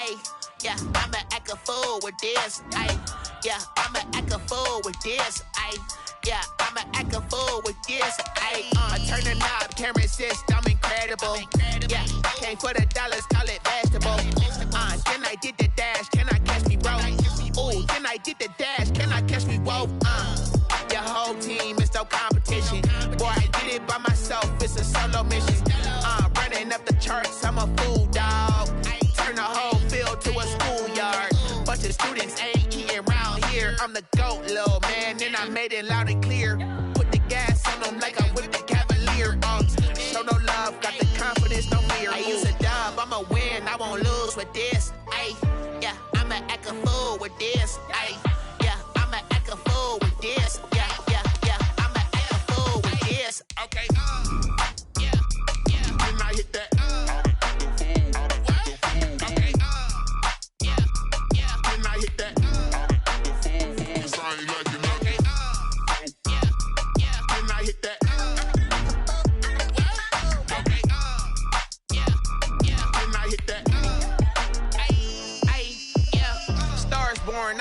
Ay, yeah, I'ma act a fool with this. Ay, yeah, I'ma act a fool with this. Ay, yeah, I'ma act a fool with this. Ay, I turn the knob, camera assist, I'm incredible. Yeah, came for the dollars, call it vegetable. Then I did the dash, can I catch me, bro? Ooh, then I did the dash, can I catch me, whoa? Your whole team is no competition. Boy, I did it by myself, it's a solo mission. Running up the charts, I'm a fool, dog. Turn the whole field to a schoolyard. Bunch of students ain't eating round here. I'm the GOAT, little man, and I made it loud and clear. Put the gas on them like I'm with the Cavalier. Show no love, got the confidence, no fear. I use a dub, I'ma win, I won't lose with this. Ay, yeah, I'ma act a fool with this. Ay, yeah, I'ma act a fool with this. Yeah, yeah, yeah, I'ma act a fool with this. Okay, yeah, yeah. Then I hit that. Okay, yeah, yeah. Then I hit that.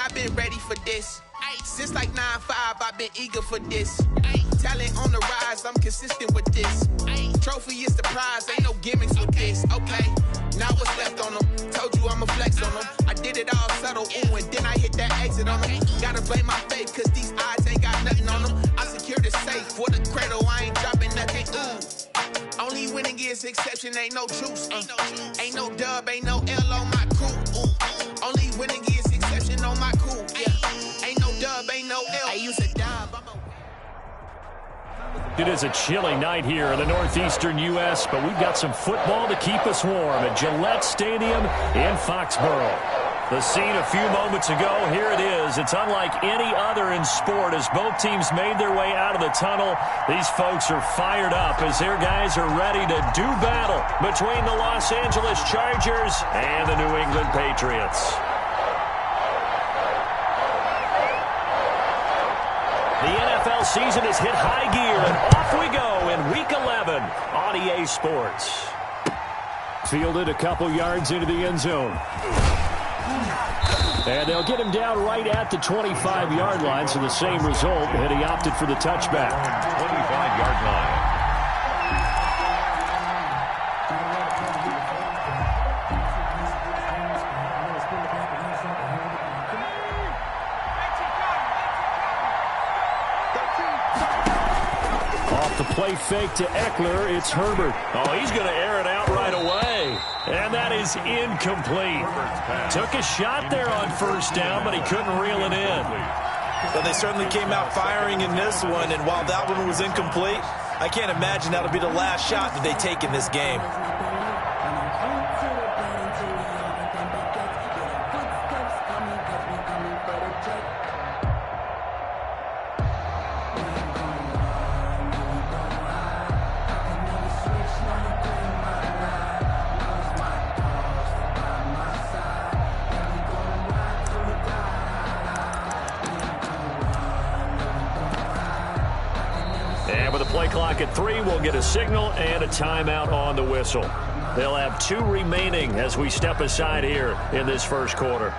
I've been ready for this. Since like 9-5, I've been eager for this. Talent on the rise, I'm consistent with this. Trophy is the prize, ain't no gimmicks with this. Okay, now what's left on them? Told you I'ma flex on them. I did it all subtle, ooh, and then I hit that exit on them. Gotta blame my faith, cause these odds ain't got nothing on them. I secured the safe for the cradle, I ain't dropping nothing, ooh. Only winning is exception, ain't no truce. Ain't no dub, ain't no L on my crew. Ooh. Only winning is exception on my crew. Yeah. Ain't no dub, ain't no L. I use a dub. It is a chilly night here in the northeastern U.S., but we've got some football to keep us warm at Gillette Stadium in Foxborough. The scene a few moments ago, here it is. It's unlike any other in sport as both teams made their way out of the tunnel. These folks are fired up as their guys are ready to do battle between the Los Angeles Chargers and the New England Patriots. The NFL season has hit high gear, and off we go in Week 11 on EA Sports. Fielded a couple yards into the end zone. And they'll get him down right at the 25-yard line, so the same result, and he opted for the touchback. 25-yard line. Play fake to Eckler. It's Herbert. Oh, he's going to air it out right away. And that is incomplete. Took a shot there on first down, but he couldn't reel it in. But they certainly came out firing in this one, and while that one was incomplete, I can't imagine that'll be the last shot that they take in this game. At 3, we'll get a signal and a timeout on the whistle. They'll have 2 remaining as we step aside here in this first quarter.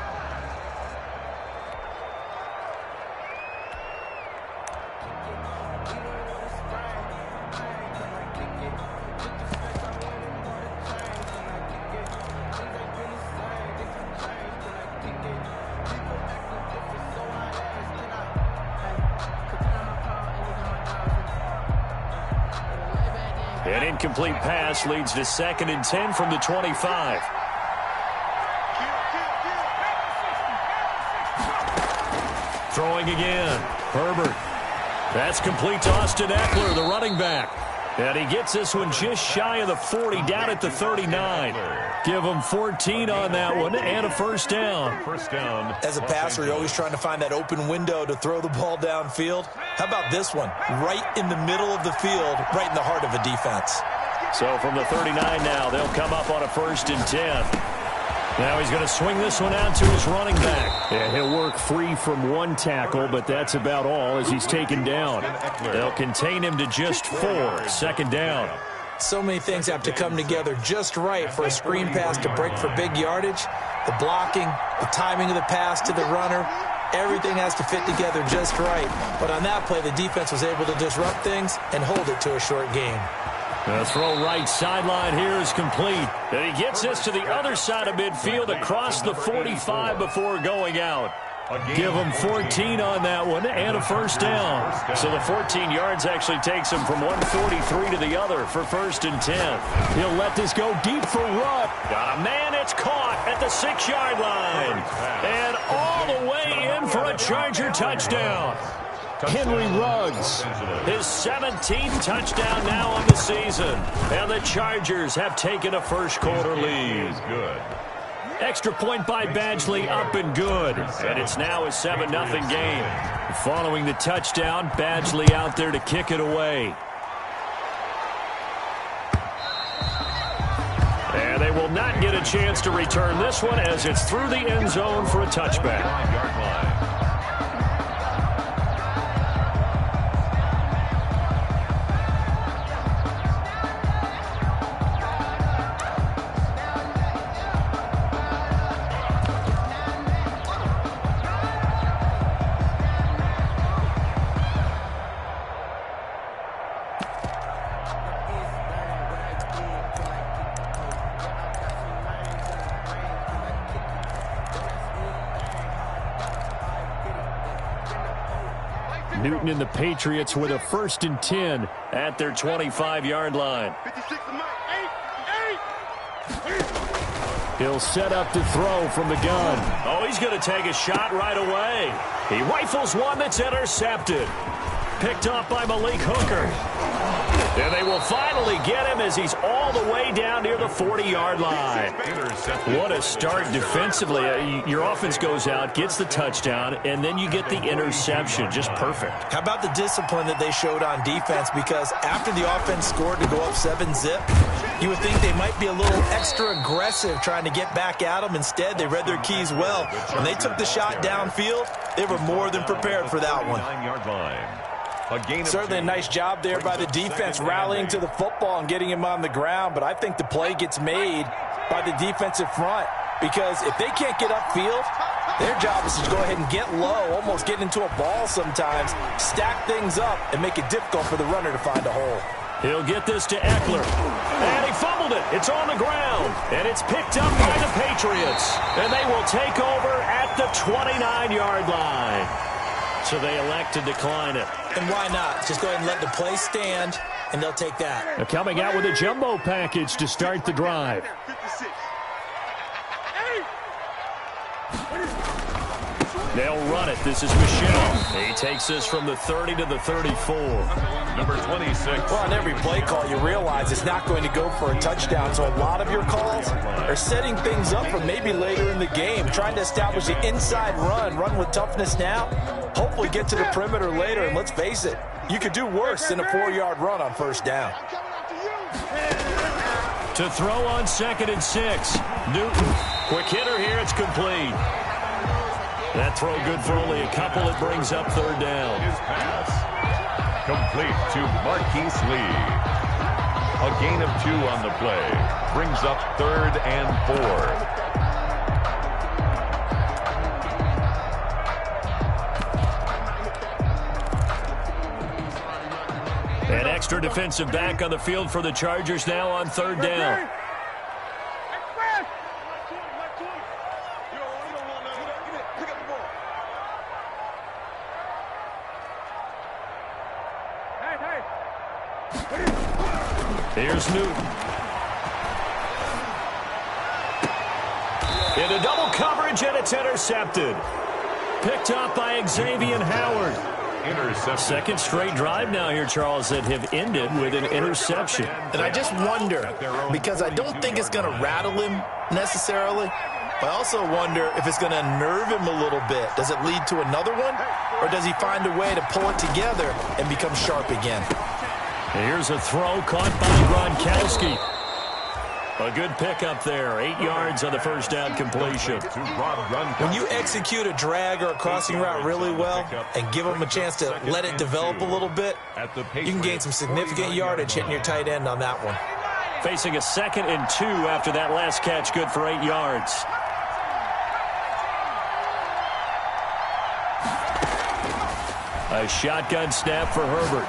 An incomplete pass leads to 2nd and 10 from the 25. Throwing again. Herbert. That's complete to Austin Eckler, the running back. And he gets this one just shy of the 40, down at the 39. Give him 14 on that one and a first down. As a passer, you're always trying to find that open window to throw the ball downfield. How about this one? Right in the middle of the field, right in the heart of a defense. So from the 39 now, they'll come up on a 1st and 10. Now he's going to swing this one out to his running back. And he'll work free from 1 tackle, but that's about all as he's taken down. They'll contain him to just 4. 2nd down. So many things have to come together just right for a screen pass to break for big yardage. the blocking, the timing of the pass to the runner, everything has to fit together just right. But on that play, the defense was able to disrupt things and hold it to a short game. The throw right sideline here is complete. And he gets this to the other side of midfield across the 45 before going out. Give him 14 on that one and a first down. So the 14 yards actually takes him from 143 to the other for 1st and 10. He'll let this go deep for Rupp. Got a man, it's caught at the 6-yard line. And all the way in for a Charger touchdown. Henry Ruggs, his 17th touchdown now on the season. And the Chargers have taken a first-quarter lead. Extra point by Badgley, up and good. And it's now a 7-0 game. Following the touchdown, Badgley out there to kick it away. And they will not get a chance to return this one as it's through the end zone for a touchback. Newton and the Patriots with a 1st and 10 at their 25-yard line. He'll set up to throw from the gun. Oh, he's going to take a shot right away. He rifles one that's intercepted. Picked off by Malik Hooker. And they will finally get him as he's all the way down near the 40-yard line. What a start defensively. Your offense goes out, gets the touchdown, and then you get the interception. Just perfect. How about the discipline that they showed on defense? Because after the offense scored to go up 7-zip, you would think they might be a little extra aggressive trying to get back at them. Instead, they read their keys well. When they took the shot downfield, they were more than prepared for that one. Certainly a nice job there by the defense rallying to the football and getting him on the ground, but I think the play gets made by the defensive front because if they can't get upfield, their job is to go ahead and get low, almost get into a ball sometimes, stack things up, and make it difficult for the runner to find a hole. He'll get this to Eckler. And he fumbled it. It's on the ground. And it's picked up by the Patriots. And they will take over at the 29-yard line. So they elect to decline it. And why not? Just go ahead and let the play stand, and they'll take that. They're coming out with a jumbo package to start the drive. They'll run it. This is Michelle. He takes this from the 30 to the 34. Number 26. Well, on every play call, you realize it's not going to go for a touchdown. So a lot of your calls are setting things up for maybe later in the game, trying to establish an inside run with toughness now, hopefully get to the perimeter later. And let's face it, you could do worse than a 4-yard run on first down. To throw on 2nd and 6. Newton. Quick hitter here. It's complete. That throw good for only a couple. It brings up 3rd down. His pass complete to Marquise Lee. A gain of 2 on the play. Brings up 3rd and 4. An extra defensive back on the field for the Chargers now on 3rd down. Here's Newton. Into double coverage, and it's intercepted. Picked up by Xavier Howard. Interception. 2nd straight drive now here, Charles, that have ended with an interception. And I just wonder, because I don't think it's going to rattle him necessarily, but I also wonder if it's going to unnerve him a little bit. Does it lead to another one, or does he find a way to pull it together and become sharp again? Here's a throw caught by Gronkowski. A good pickup there. 8 yards on the first down completion. When you execute a drag or a crossing route really well and give them a chance to let it develop a little bit, you can gain some significant yardage hitting your tight end on that one. Facing a 2nd and 2 after that last catch, good for 8 yards. A shotgun snap for Herbert.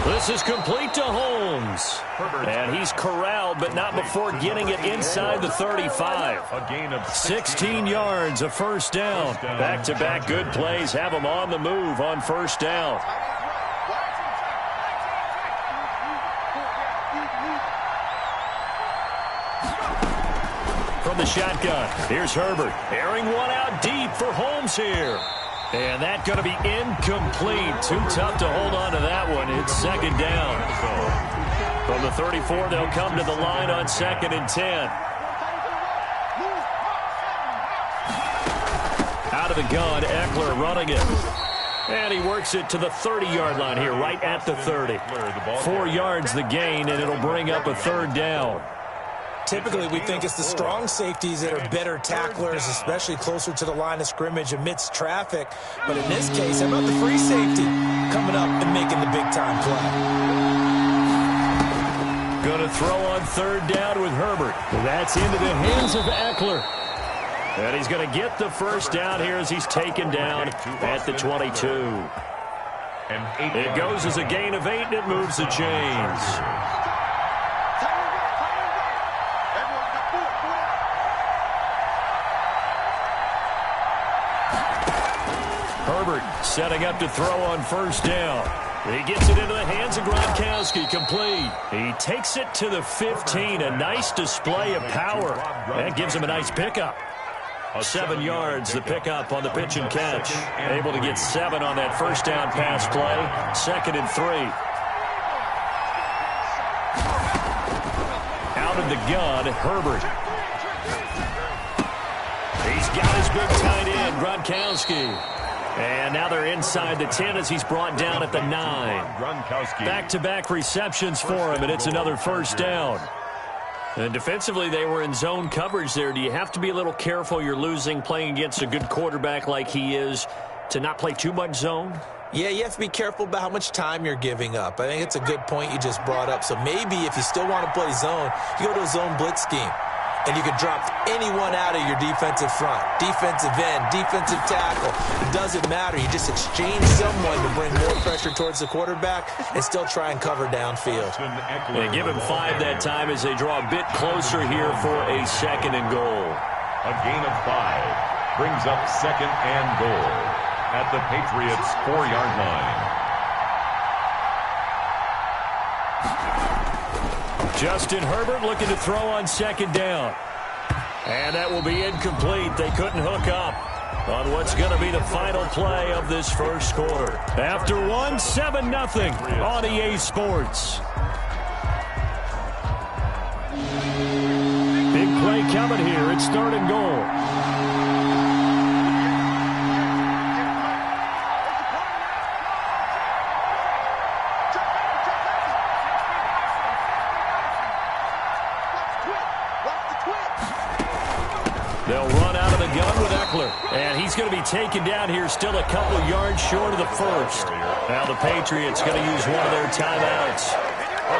This is complete to Holmes. And he's corralled, but not before getting it inside the 35. A gain of 16 yards, a first down. Back-to-back good plays have him on the move on first down. From the shotgun, here's Herbert. Airing one out deep for Holmes here. And that's going to be incomplete. Too tough to hold on to that one. It's second down. From the 34, they'll come to the line on 2nd and 10. Out of the gun, Eckler running it. And he works it to the 30-yard line here, right at the 30. 4 yards the gain, and it'll bring up a third down. Typically, we think it's the strong safeties that are better tacklers, especially closer to the line of scrimmage amidst traffic. But in this case, how about the free safety coming up and making the big-time play? Going to throw on third down with Herbert. That's into the hands of Eckler. And he's going to get the first down here as he's taken down at the 22. It goes as a gain of 8, and it moves the chains. Herbert setting up to throw on first down. He gets it into the hands of Gronkowski, complete. He takes it to the 15, a nice display of power. That gives him a nice pickup. 7 yards, the pickup on the pitch and catch. Able to get 7 on that first down pass play. 2nd and 3. Out of the gun, Herbert. He's got his big tight end, Gronkowski. And now they're inside the 10 as he's brought down at the 9. Back-to-back receptions for him, and it's another first down. And defensively, they were in zone coverage there. Do you have to be a little careful? You're losing, playing against a good quarterback like he is, to not play too much zone? Yeah, you have to be careful about how much time you're giving up. I think it's a good point you just brought up. So maybe if you still want to play zone, you go to a zone blitz scheme. And you can drop anyone out of your defensive front, defensive end, defensive tackle. It doesn't matter. You just exchange someone to bring more pressure towards the quarterback and still try and cover downfield. They give him 5 that time as they draw a bit closer here for a 2nd and goal. A gain of 5 brings up 2nd and goal at the Patriots' 4-yard line. Justin Herbert looking to throw on 2nd down. And that will be incomplete. They couldn't hook up on what's going to be the final play of this first quarter. After one, 7-0 on EA Sports. Big play coming here. It's 3rd and goal. They'll run out of the gun with Eckler. And he's going to be taken down here still a couple yards short of the first. Now the Patriots going to use one of their timeouts.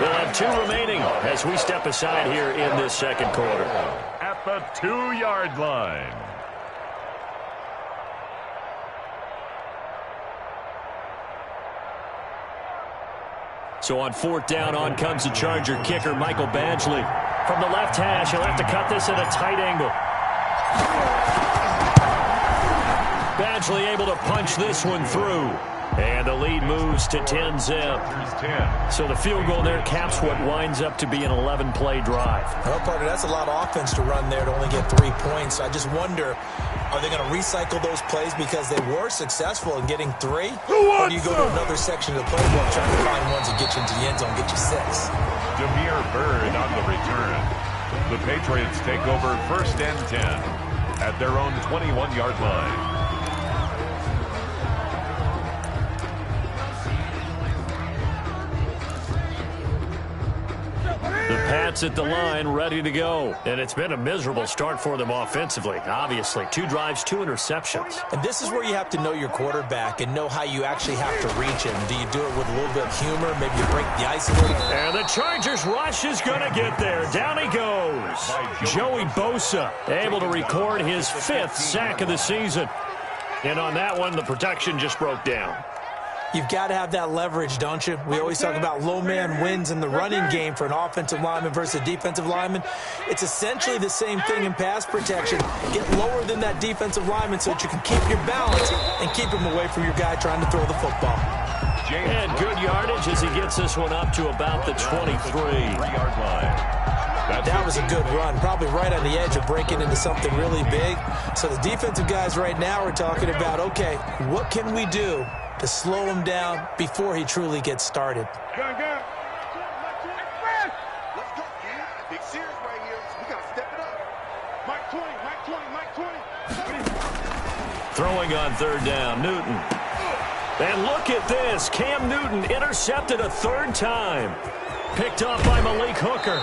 They'll have 2 remaining as we step aside here in this second quarter. At the 2-yard line. So on 4th down, on comes the Charger kicker, Michael Badgley. From the left hash, he'll have to cut this at a tight angle. Badgley able to punch this one through. And the lead moves to 10-zip. So the field goal there caps what winds up to be an 11-play drive. Well, partner, that's a lot of offense to run there to only get 3 points. I just wonder, are they going to recycle those plays because they were successful in getting 3? Or do you go to another section of the playbook trying to find ones that get you into the end zone, get you 6? Damiere Byrd on the return. The Patriots take over 1st and 10 at their own 21-yard line. The Pats at the line, ready to go. And it's been a miserable start for them offensively, obviously. 2 drives, 2 interceptions. And this is where you have to know your quarterback and know how you actually have to reach him. Do you do it with a little bit of humor? Maybe you break the ice a little? And the Chargers rush is going to get there. Down he goes. Joey Bosa able to record his 5th sack of the season. And on that one, the protection just broke down. You've got to have that leverage, don't you? We always talk about low man wins in the running game for an offensive lineman versus a defensive lineman. It's essentially the same thing in pass protection. Get lower than that defensive lineman so that you can keep your balance and keep him away from your guy trying to throw the football. And good yardage as he gets this one up to about the 23-yard line. That was a good run, probably right on the edge of breaking into something really big. So the defensive guys right now are talking about, okay, what can we do to slow him down before he truly gets started? Let's go, kid. Big series right here. We got to step it up. Mike 20, Mike 20, Mike 20. Throwing on third down, Newton. And look at this. Cam Newton intercepted a third time. Picked off by Malik Hooker.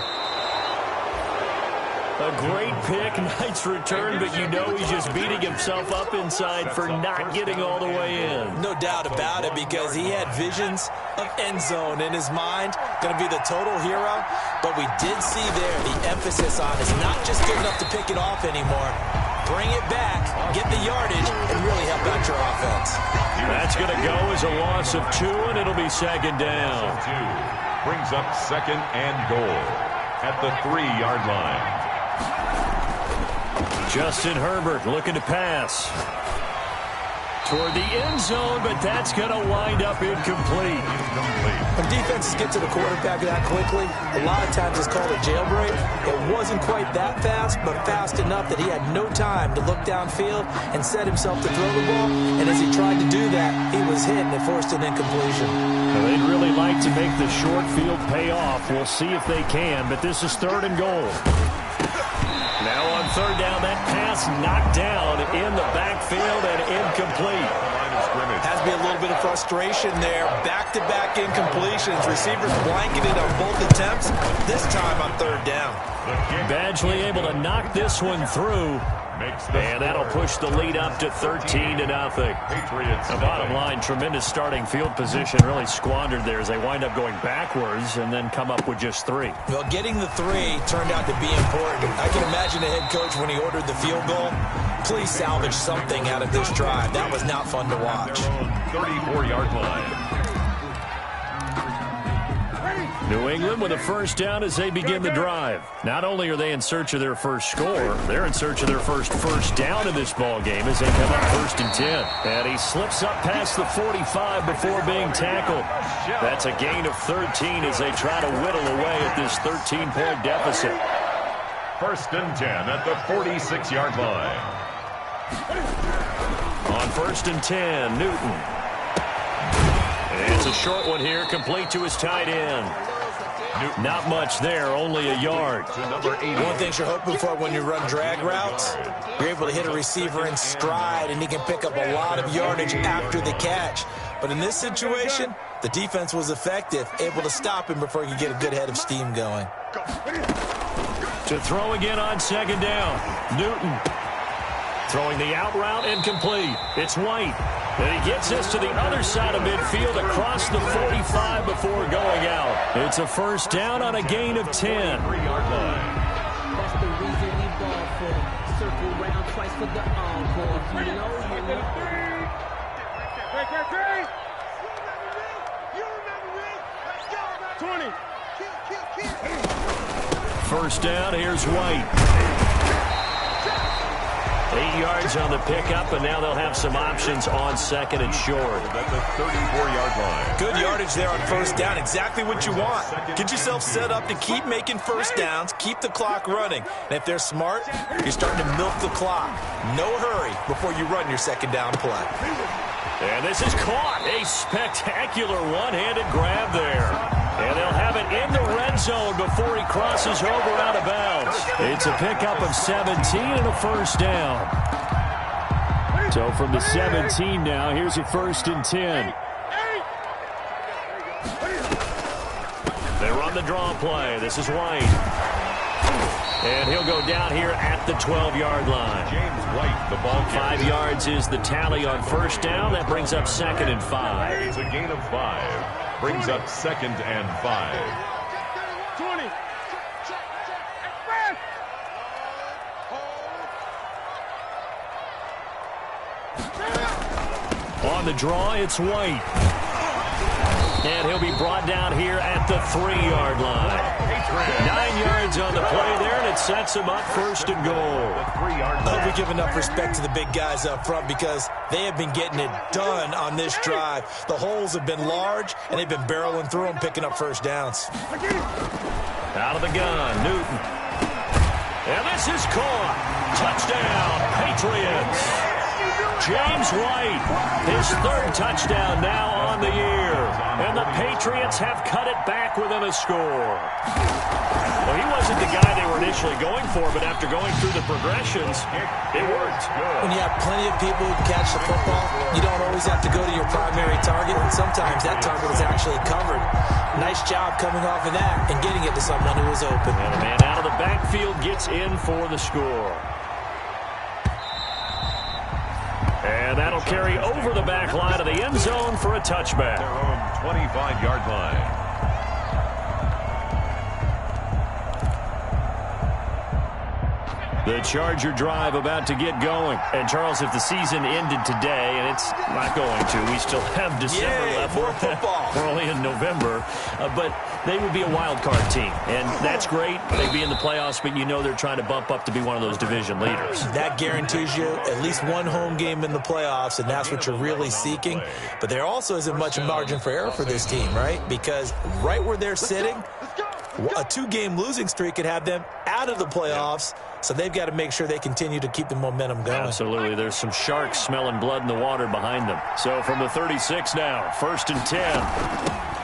A great pick, nice return, but you know he's just beating himself up inside for not getting all the way in. No doubt about it, because he had visions of end zone in his mind. Going to be the total hero, but we did see there the emphasis on is not just good enough to pick it off anymore. Bring it back, get the yardage, and really help out your offense. That's going to go as a loss of 2, and it'll be second down. Brings up second and goal at the 3-yard line. Justin Herbert looking to pass toward the end zone, but that's going to wind up incomplete. When defenses get to the quarterback that quickly, a lot of times it's called a jailbreak. It wasn't quite that fast, but fast enough that he had no time to look downfield and set himself to throw the ball. And as he tried to do that, he was hit and it forced an incompletion. Well, they'd really like to make the short field pay off. We'll see if they can, but this is third and goal. Now on third down, that pass knocked down in the backfield and incomplete. Has to be a little bit of frustration there. Back-to-back incompletions. Receivers blanketed on both attempts, this time on third down. Badgley able to knock this one through. And that'll push the lead up to 13-0. The bottom line, tremendous starting field position, really squandered there as they wind up going backwards and then come up with just 3. Well, getting the 3 turned out to be important. I can imagine the head coach when he ordered the field goal. Please salvage something out of this drive. That was not fun to watch. 34-yard line. New England with a first down as they begin the drive. Not only are they in search of their first score, they're in search of their first down in this ball game as they come up 1st and 10. And he slips up past the 45 before being tackled. That's a gain of 13 as they try to whittle away at this 13-point deficit. 1st and 10 at the 46-yard line. On 1st and 10, Newton. It's a short one here, complete to his tight end. Not much there, only a yard. One thing you're hoping for when you run drag routes, you're able to hit a receiver in stride, and he can pick up a lot of yardage after the catch. But in this situation, the defense was effective, able to stop him before he could get a good head of steam going. To throw again on second down, Newton. Throwing the out route incomplete. It's White. And he gets this to the other side of midfield across the 45 before going out. It's a first down on a gain of 10. 3-yard line. That's the reason we ball for. Circle round twice for the encore. You know. 20. First down, here's White. 8 yards on the pickup, and now they'll have some options on second and short. At the 34-yard line. Good yardage there on first down, exactly what you want. Get yourself set up to keep making first downs, keep the clock running. And if they're smart, you're starting to milk the clock. No hurry before you run your second down play. And this is caught. A spectacular one-handed grab there. And they'll have it in the red zone before he crosses over out of bounds. It's a pickup of 17 and a first down. So from the 17 now, here's a 1st and 10. They run the draw play. This is White. And he'll go down here at the 12-yard line. James White, the ball carrier. 5 yards is the tally on first down. That brings up 2nd and 5. It's a gain of 5. Brings up 2nd and 5. 20. on the draw. It's White. And he'll be brought down here at the 3-yard line. 9 yards on the play there, and it sets him up first and goal. I hope we give enough respect to the big guys up front because they have been getting it done on this drive. The holes have been large, and they've been barreling through them, picking up first downs. Out of the gun, Newton. And this is caught. Touchdown, Patriots. James White, his 3rd touchdown now on the year. And the Patriots have cut it back within a score. Well, he wasn't the guy they were initially going for, but after going through the progressions, it worked. When you have plenty of people who can catch the football, you don't always have to go to your primary target, and sometimes that target is actually covered. Nice job coming off of that and getting it to someone who was open. And the man out of the backfield gets in for the score. And that'll carry over the back line of the end zone for a touchback. Their own 25-yard line. The Charger drive about to get going. And, Charles, if the season ended today, and it's not going to, we still have December left. More football. We're only in November. But they would be a wild card team. And that's great. They'd be in the playoffs, but you know they're trying to bump up to be one of those division leaders. That guarantees you at least one home game in the playoffs, and that's what you're really seeking. But there also isn't much margin for error for this team, right? Because right where they're sitting, a 2-game losing streak could have them out of the playoffs, so they've got to make sure they continue to keep the momentum going. Absolutely. There's some sharks smelling blood in the water behind them. So from the 36 now, 1st and 10.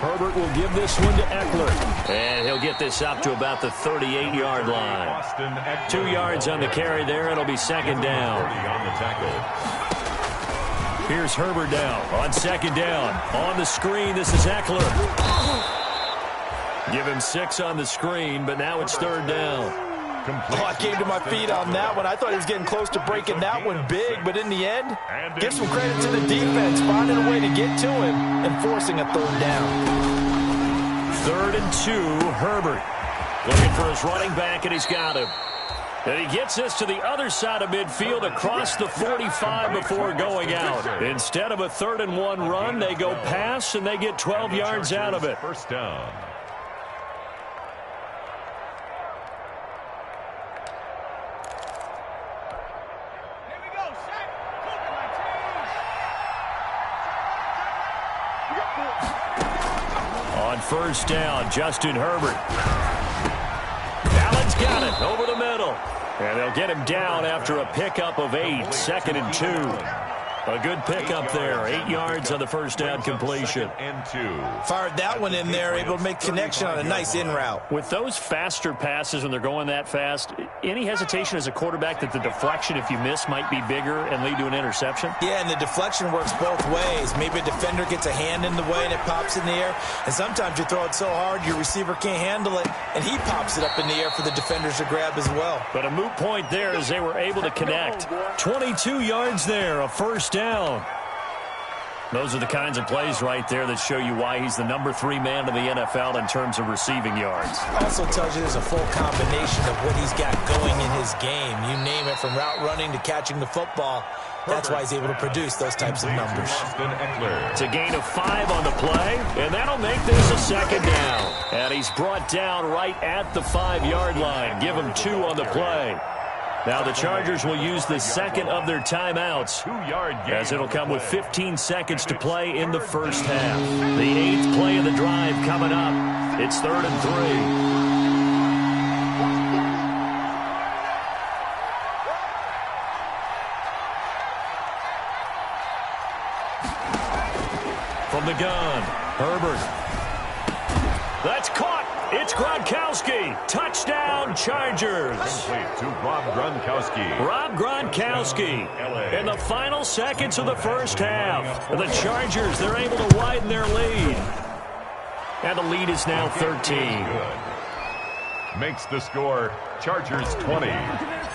Herbert will give this one to Eckler. And he'll get this up to about the 38-yard line. 2 yards on the carry there. It'll be 2nd down. Here's Herbert down on 2nd down. On the screen, this is Eckler. Give him 6 on the screen, but now it's 3rd down. Oh, I came to my feet on that one. I thought he was getting close to breaking that one big, but in the end, give some credit to the defense, finding a way to get to him and forcing a 3rd down. 3rd and 2, Herbert. Looking for his running back, and he's got him. And he gets this to the other side of midfield across the 45 before going out. Instead of a 3rd and 1 run, they go pass, and they get 12 yards out of it. 1st down. On 1st down, Justin Herbert. Allen's got it over the middle. And they'll get him down after a pickup of 8, 2nd and 2. A good pickup there. 8 yards on the 1st down completion. Fired that one in there, able to make connection on a nice in route. With those faster passes when they're going that fast, any hesitation as a quarterback that the deflection, if you miss, might be bigger and lead to an interception? Yeah, and the deflection works both ways. Maybe a defender gets a hand in the way and it pops in the air. And sometimes you throw it so hard your receiver can't handle it, and he pops it up in the air for the defenders to grab as well. But a moot point there as they were able to connect. 22 yards there, a 1st down. Those are the kinds of plays right there that show you why he's the number 3 man in the NFL in terms of receiving yards. Also tells you there's a full combination of what he's got going in his game. You name it, from route running to catching the football. That's why he's able to produce those types of numbers. It's a gain of 5 on the play, and that'll make this a 2nd down. And he's brought down right at the 5-yard line. Give him 2 on the play. Now the Chargers will use the 2nd of their timeouts, as it'll come with 15 seconds to play in the 1st half. The 8th play of the drive coming up. It's 3rd and 3. From the gun, Herbert. That's caught. It's Gronkowski. Touchdown, Chargers. Complete to Rob Gronkowski. Rob Gronkowski. In the final seconds of the 1st half, the Chargers, they're able to widen their lead. And the lead is now 13. Makes the score Chargers 20,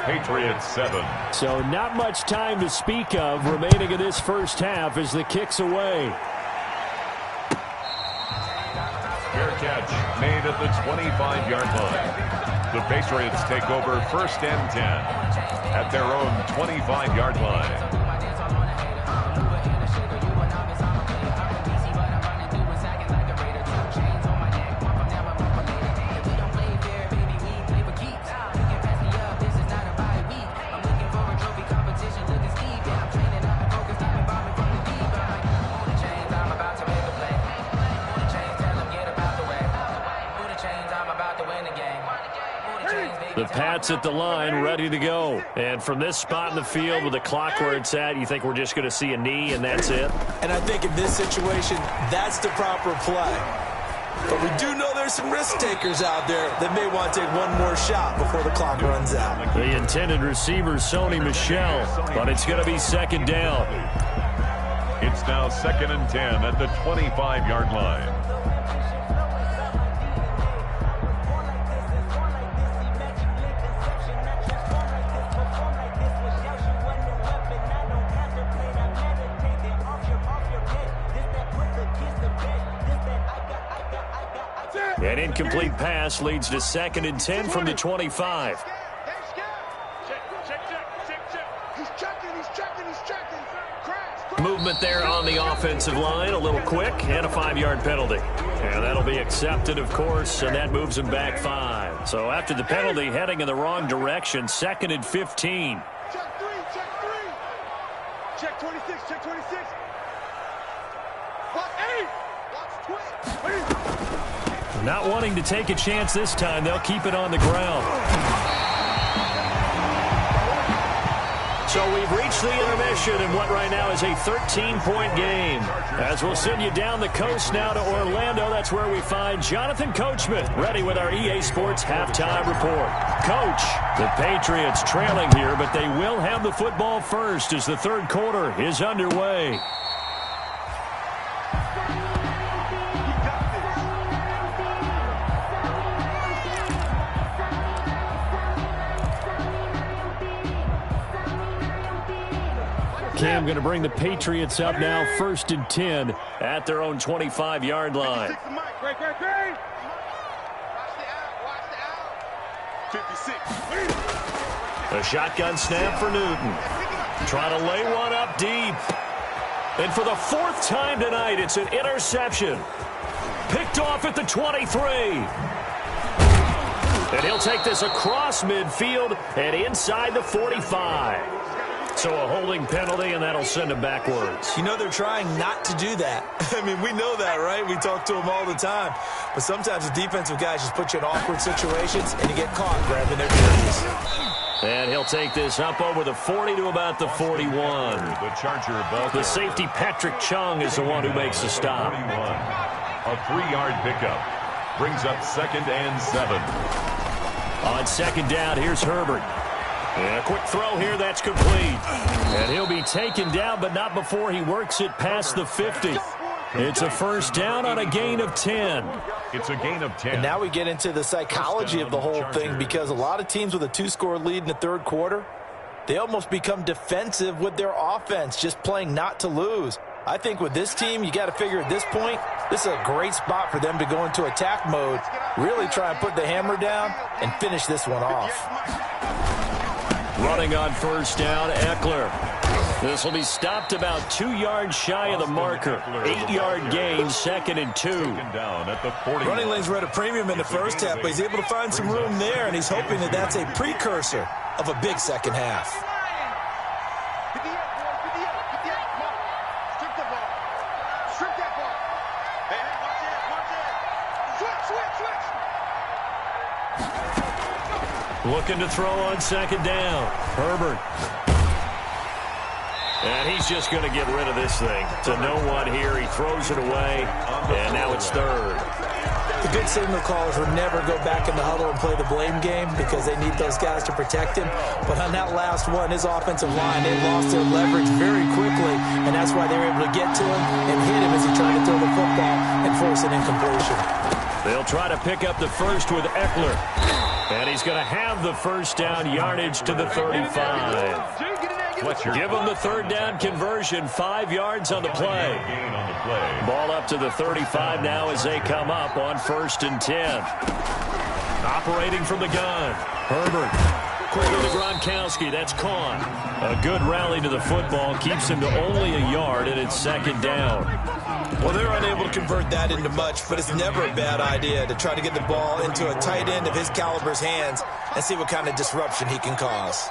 Patriots 7. So not much time to speak of remaining in this 1st half as the kick's away. Fair catch made at the 25-yard line. The Patriots take over 1st and 10 at their own 25-yard line. Pat's at the line, ready to go. And from this spot in the field with the clock where it's at, you think we're just going to see a knee and that's it? And I think in this situation, that's the proper play. But we do know there's some risk takers out there that may want to take one more shot before the clock runs out. The intended receiver, Sony Michel, but it's going to be second down. It's now 2nd and 10 at the 25-yard line. An incomplete pass leads to 2nd and 10 from the 25. Movement there on the offensive line, a little quick, and a 5-yard penalty. And that'll be accepted, of course, and that moves him back 5. So after the penalty, heading in the wrong direction, 2nd and 15. Check 3, check 3. Check 26, check 26. Watch 8. Watch 20. Not wanting to take a chance this time, they'll keep it on the ground. So we've reached the intermission in what right now is a 13-point game. As we'll send you down the coast now to Orlando, that's where we find Jonathan Coachman, ready with our EA Sports halftime report. Coach, the Patriots trailing here, but they will have the football first as the third quarter is underway. Cam going to bring the Patriots up now, 1st and 10 at their own 25-yard line. A shotgun snap for Newton. Trying to lay one up deep. And for the 4th time tonight, it's an interception. Picked off at the 23. And he'll take this across midfield and inside the 45. So a holding penalty, and that'll send him backwards. You know they're trying not to do that. I mean, we know that, right? We talk to them all the time. But sometimes the defensive guys just put you in awkward situations, and you get caught grabbing their jerseys. And he'll take this up over the 40 to about the 41. The safety, Patrick Chung, is the one who makes the stop. A 3-yard pickup brings up 2nd and 7. On 2nd down, here's Herbert. And a quick throw here, that's complete. And he'll be taken down, but not before he works it past the 50. It's a 1st down on a gain of 10. It's a gain of 10. And now we get into the psychology of the whole thing, because a lot of teams with a 2-score lead in the third quarter, they almost become defensive with their offense, just playing not to lose. I think with this team, you got to figure at this point, this is a great spot for them to go into attack mode, really try and put the hammer down and finish this one off. Running on 1st down, Eckler. This will be stopped about 2 yards shy of the marker. 8-yard gain, 2nd and 2. Running lanes were at a premium in the first half, but he's able to find some room there, and he's hoping that that's a precursor of a big second half. Looking to throw on 2nd down. Herbert. And he's just going to get rid of this thing. To no one here. He throws it away. And now it's 3rd. The good signal callers would never go back in the huddle and play the blame game because they need those guys to protect him. But on that last one, his offensive line, they lost their leverage very quickly. And that's why they were able to get to him and hit him as he tried to throw the football and force an incompletion. They'll try to pick up the first with Eckler. And he's going to have the 1st down yardage to the 35. Give him the 3rd down conversion, 5 yards on the play. Ball up to the 35 now as they come up on 1st and 10. Operating from the gun, Herbert. Quickly to Gronkowski, that's Kahn. A good rally to the football, keeps him to only a yard, and it's 2nd down. Well, they're unable to convert that into much, but it's never a bad idea to try to get the ball into a tight end of his caliber's hands and see what kind of disruption he can cause.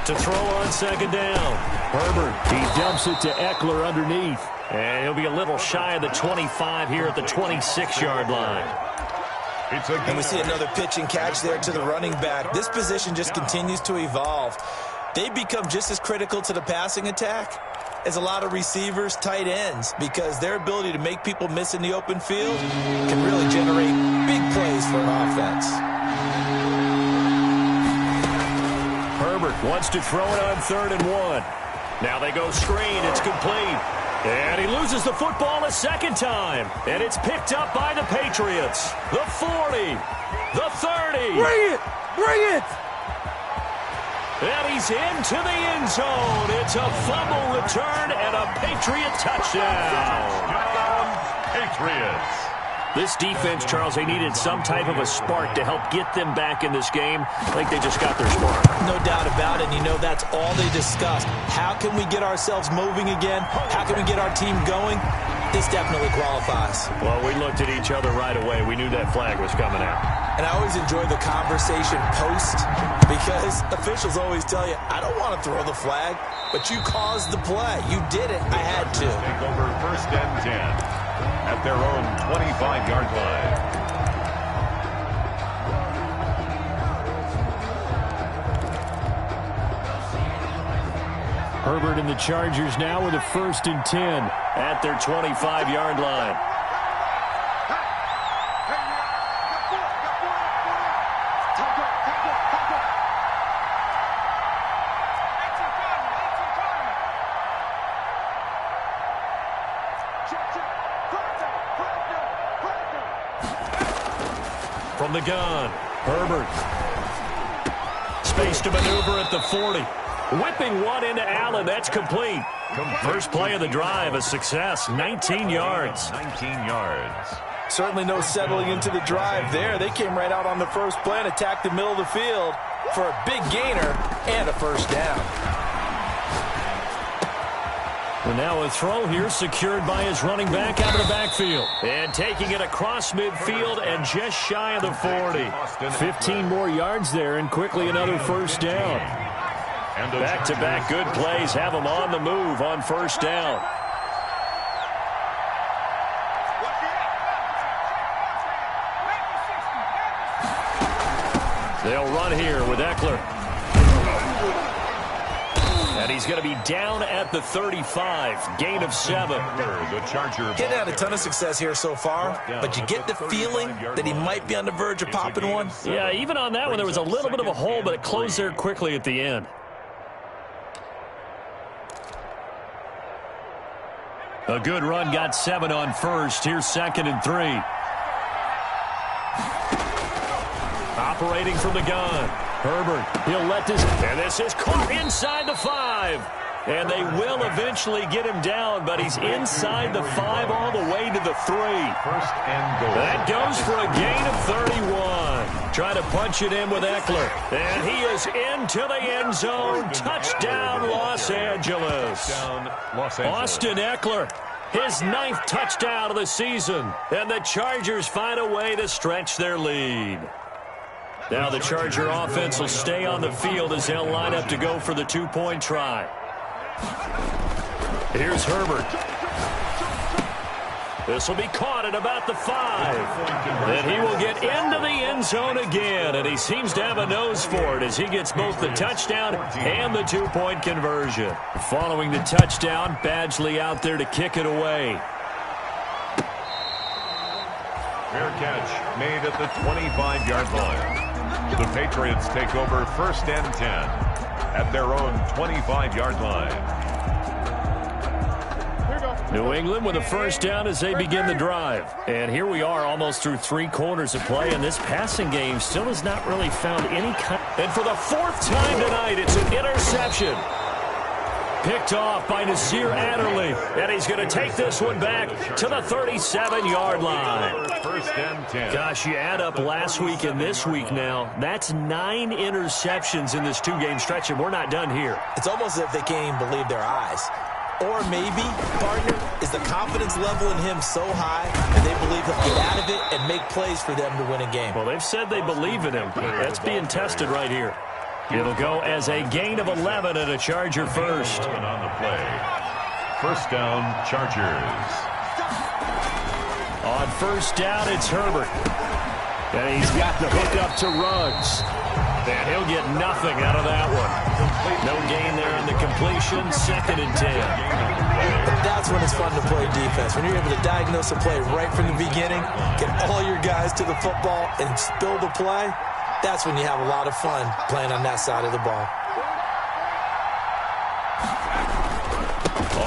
To throw on 2nd down, Herbert. He dumps it to Eckler underneath. And he'll be a little shy of the 25 here at the 26-yard line. And we see another pitch and catch there to the running back. This position just continues to evolve. They become just as critical to the passing attack as a lot of receivers, tight ends, because their ability to make people miss in the open field can really generate big plays for an offense. Herbert wants to throw it on 3rd and 1. Now they go screen. It's complete. And he loses the football a second time. And it's picked up by the Patriots. The 40. The 30. Bring it! Bring it! And he's into the end zone. It's a fumble return and a Patriot touchdown. Patriots. This defense, Charles, they needed some type of a spark to help get them back in this game. I think they just got their spark. No doubt about it. You know, that's all they discussed. How can we get ourselves moving again? How can we get our team going? This definitely qualifies. Well, we looked at each other right away. We knew that flag was coming out. And I always enjoy the conversation post because officials always tell you, I don't want to throw the flag, but you caused the play. You did it. I had to. Take over 1st and 10 at their own 25-yard line. Herbert and the Chargers now with a 1st and 10 at their 25-yard line. From the gun, Herbert. Space to maneuver at the 40. Whipping one into Allen. That's complete. First play of the drive, a success. 19 yards. 19 yards. Certainly no settling into the drive there. They came right out on the first play and attacked the middle of the field for a big gainer and a 1st down. And now a throw here secured by his running back out of the backfield. And taking it across midfield and just shy of the 40. 15 more yards there and quickly another 1st down. Back-to-back good plays have them on the move on 1st down. They'll run here with Eckler. And he's going to be down at the 35. Gain of 7. Getting had a ton of success here so far, but you get the feeling that he might be on the verge of popping one. Yeah, even on that one, there was a little bit of a hole, but it closed there quickly at the end. A good run got 7 on 1st. Here's 2nd and 3. Operating from the gun. Herbert, he'll let this, and this is caught inside the 5. And they will eventually get him down, but he's inside the 5 all the way to the 3. 1st and goal. That goes for a gain of 31. Trying to punch it in with Eckler. And he is into the end zone. Touchdown, Los Angeles. Austin Eckler, his 9th touchdown of the season. And the Chargers find a way to stretch their lead. Now the Charger offense will stay on the field as they'll line up to go for the 2-point try. Here's Herbert. This will be caught at about the 5. And he will get into the end zone again. And he seems to have a nose for it as he gets both the touchdown and the 2-point conversion. Following the touchdown, Badgley out there to kick it away. Fair catch made at the 25-yard line. The Patriots take over 1st and 10 at their own 25-yard line. New England with a 1st down as they begin the drive. And here we are almost through 3 quarters of play, and this passing game still has not really found any kind. And for the 4th time tonight, it's an interception. Picked off by Nasir Adderley. And he's going to take this one back to the 37-yard line. 1st and 10. Gosh, you add up last week and this week now. That's 9 interceptions in this 2-game stretch, and we're not done here. It's almost as if they can't even believe their eyes. Or maybe, partner, is the confidence level in him so high that they believe he'll get out of it and make plays for them to win a game. Well, they've said they believe in him. That's being tested right here. It'll go as a gain of 11 and a Charger first. On the play. 1st down, Chargers. On 1st down, it's Herbert. And he's got the hook up to Ruggs. And he'll get nothing out of that one. No gain there on the completion, 2nd and 10. That's when it's fun to play defense. When you're able to diagnose a play right from the beginning, get all your guys to the football, and spill the play, that's when you have a lot of fun playing on that side of the ball.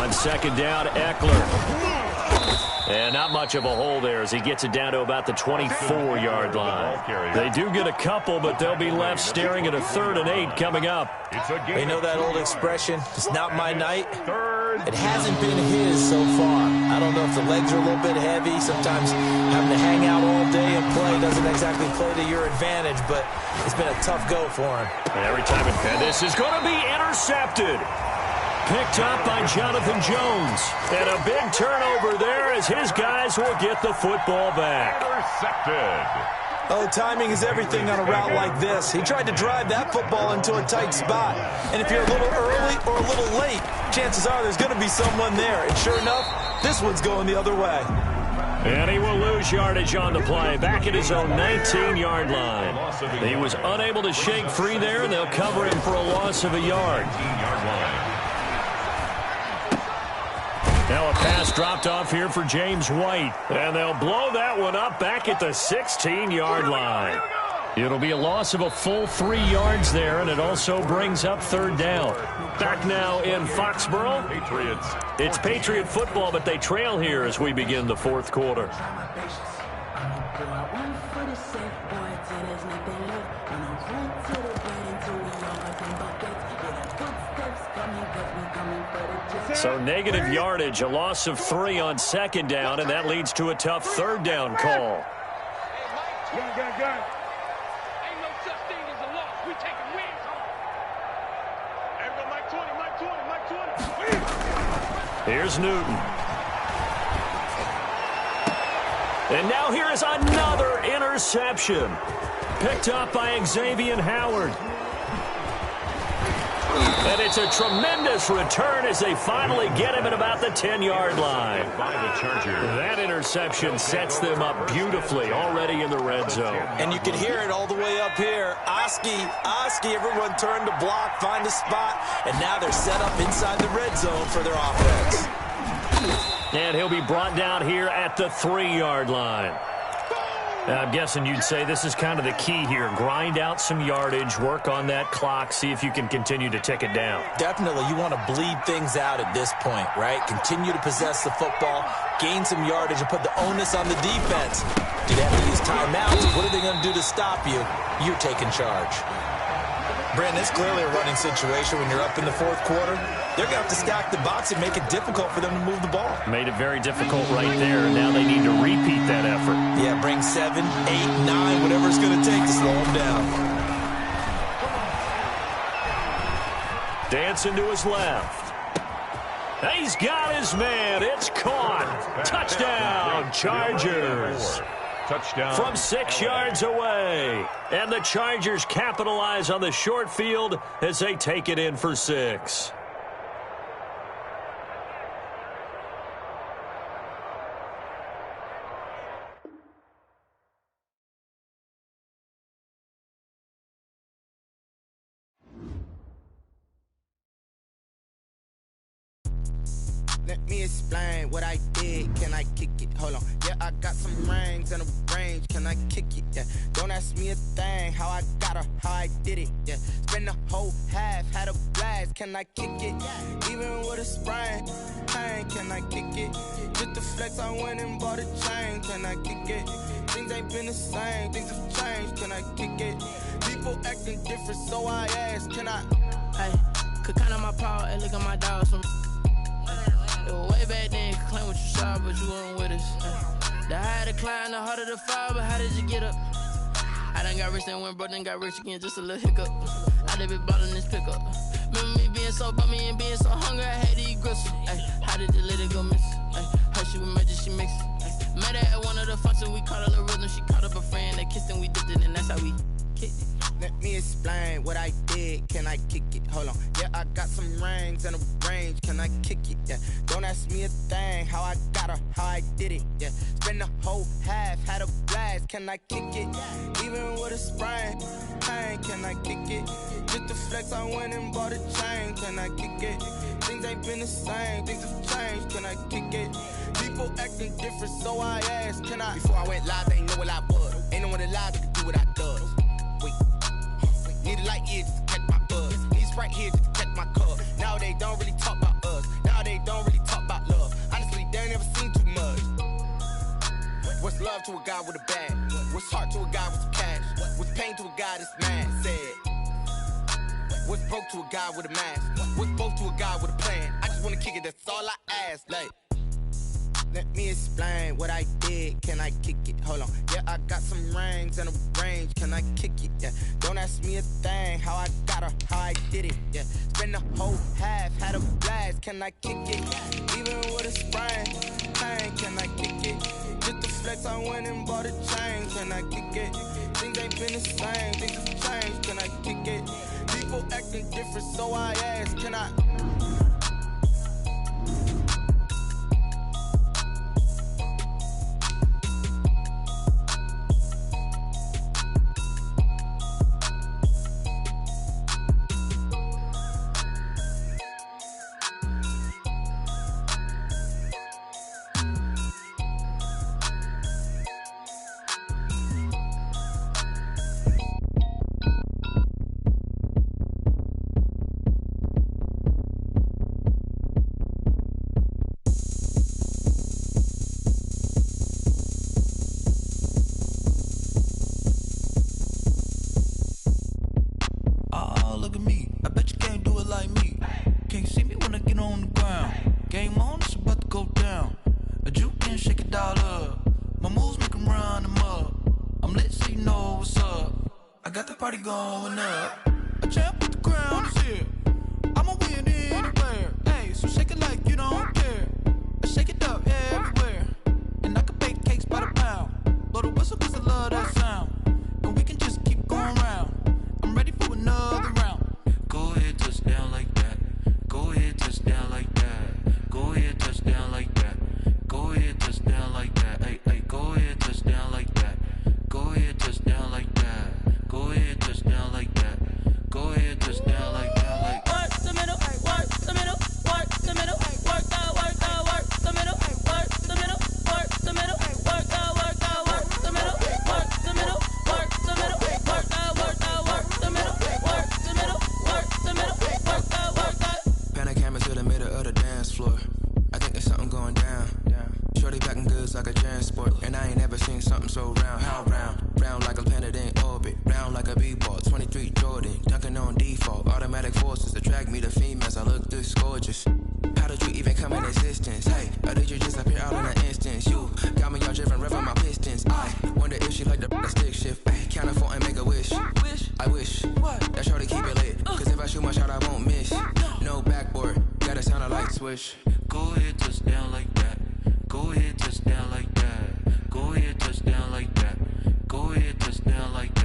On 2nd down, Eckler. And not much of a hole there as he gets it down to about the 24-yard line. They do get a couple, but they'll be left staring at a 3rd and 8 coming up. You know that old expression, it's not my night? It hasn't been his so far. I don't know if the legs are a little bit heavy. Sometimes having to hang out all day and play doesn't exactly play to your advantage, but it's been a tough go for him. And every time this is going to be intercepted. Picked up by Jonathan Jones. And a big turnover there as his guys will get the football back. Intercepted. Oh, timing is everything on a route like this. He tried to drive that football into a tight spot. And if you're a little early or a little late, chances are there's going to be someone there. And sure enough, this one's going the other way. And he will lose yardage on the play, back at his own 19-yard line. He was unable to shake free there, and they'll cover him for a loss of a yard. Now a pass dropped off here for James White. And they'll blow that one up back at the 16-yard line. It'll be a loss of a full 3 yards there, and it also brings up 3rd down. Back now in Foxborough. Patriots. It's Patriot football, but they trail here as we begin the 4th quarter. So negative yardage, a loss of 3 on 2nd down, and that leads to a tough 3rd down call. Gun. Ain't no such thing as a loss. We taking wins home. Everybody, Mike 20. Here's Newton. And now here is another interception. Picked up by Xavier Howard. And it's a tremendous return as they finally get him at about the 10-yard line. By the Chargers. That interception sets them up beautifully already in the red zone. And you can hear it all the way up here. Oski, everyone turned to block, find a spot, and now they're set up inside the red zone for their offense. And he'll be brought down here at the 3-yard line. I'm guessing you'd say this is kind of the key here. Grind out some yardage, work on that clock, see if you can continue to tick it down. Definitely, you want to bleed things out at this point, right? Continue to possess the football, gain some yardage, and put the onus on the defense. Do they have to use timeouts? What are they going to do to stop you? You're taking charge. Brandon, it's clearly a running situation when you're up in the 4th quarter. They're going to have to stack the box and make it difficult for them to move the ball. Made it very difficult right there, and now they need to repeat that effort. Yeah, bring 7, 8, 9, whatever it's going to take to slow them down. Dancing to his left. He's got his man. It's caught. Touchdown, Chargers. Touchdown. From 6 yards away. And the Chargers capitalize on the short field as they take it in for 6. Let me explain what I did. Can I kick it? Hold on. Yeah, I got some rings and a range. Can I kick it? Yeah. Don't ask me a thing. How I got her, how I did it. Yeah. Spend the whole half, had a blast. Can I kick it? Even with a sprain. Hey, can I kick it? Just the flex, I went and bought a chain. Can I kick it? Things ain't been the same. Things have changed. Can I kick it? People acting different, so I ask. Can I? Hey, could count on my power and look at my dogs from. It was way back then, could claim what you saw, but you weren't with us. The higher the climb, the harder the fall, but how did you get up? I done got rich, then went broke, then got rich again, just a little hiccup. I done been ballin' this pickup. Remember me being so bummy and being so hungry, I had to eat gristle. Ay, how did the lady go miss? Her she was magic, she mixed. Met her at one of the functions, we caught a little rhythm, she caught up a friend, they kissed and we dipped it, and that's how we kicked it. Let me explain what I did. Can I kick it? Hold on. Yeah, I got some rings and a range. Can I kick it? Yeah. Don't ask me a thing. How I got her, how I did it. Yeah. Spend the whole half, had a blast. Can I kick it? Even with a sprain. Pain, can I kick it? Just to flex, I went and bought a chain. Can I kick it? Things ain't been the same. Things have changed. Can I kick it? People acting different, so I asked. Can I? Before I went live, they ain't know what I was. Ain't no one alive that could do what I does. Wait. Need a light year just to catch my buzz. Need Sprite here just to catch my cup. Now they don't really talk about us. Now they don't really talk about love. Honestly, they ain't never seen too much. What's love to a guy with a bag? What's heart to a guy with some cash? What's pain to a guy that's mad? Said. What's broke to a guy with a mask? What's both to a guy with a plan? I just wanna kick it, that's all I ask. Like, let me explain what I did. Can I kick it? Hold on. Yeah, I got some rings and a range. Can I kick it? Yeah. Don't ask me a thing. How I got her, how I did it. Yeah. Spend the whole half, had a blast. Can I kick it? Even with a sprain. Pain, can I kick it? Just to flex, I went and bought a chain. Can I kick it? Things ain't been the same. Things have changed. Can I kick it? People acting different, so I ask. Can I? Party going up. A champ with the crown is here. I'ma win anywhere. Hey, so shake it like you don't care. Shake it up everywhere. And I can bake cakes by the pound. Blow the whistle cause I love that sound. And we can just keep going round. I'm ready for another round. Go ahead, touch down like that. Go ahead, touch down like that. Go ahead, touch down like that. Go ahead, touch down like that. Hey, hey, go ahead, touch down like that. Go ahead, touch down like that. Go ahead, touch down like that. Go ahead, touch down like that. Like work the middle, work the middle, work the middle, work the middle, work the middle, work the middle, work the middle, work the middle, work the middle, work the middle, work the middle, work the middle, work the. Pan a camera to the middle of the dance floor. I think there's something going down. Shorty packing goods like a transport, and I ain't never seen something so round. How round? Round like a planet in orbit, round like a b-ball. 23 Jordan, dunking on default. Automatic forces attract me to females. I look this gorgeous. How did you even come in existence? Hey, or did you just appear out in an instance? You got me all driven, revving my pistons. I wonder if she like the stick shift. Hey, count it 4 and make a wish. I wish that shorty keep it lit. Cause if I shoot my shot, I won't miss. No backboard, gotta sound a light swish. go ahead, touch down like that. Go ahead, touch down like that. Go ahead, touch down like that. Go ahead, touch down like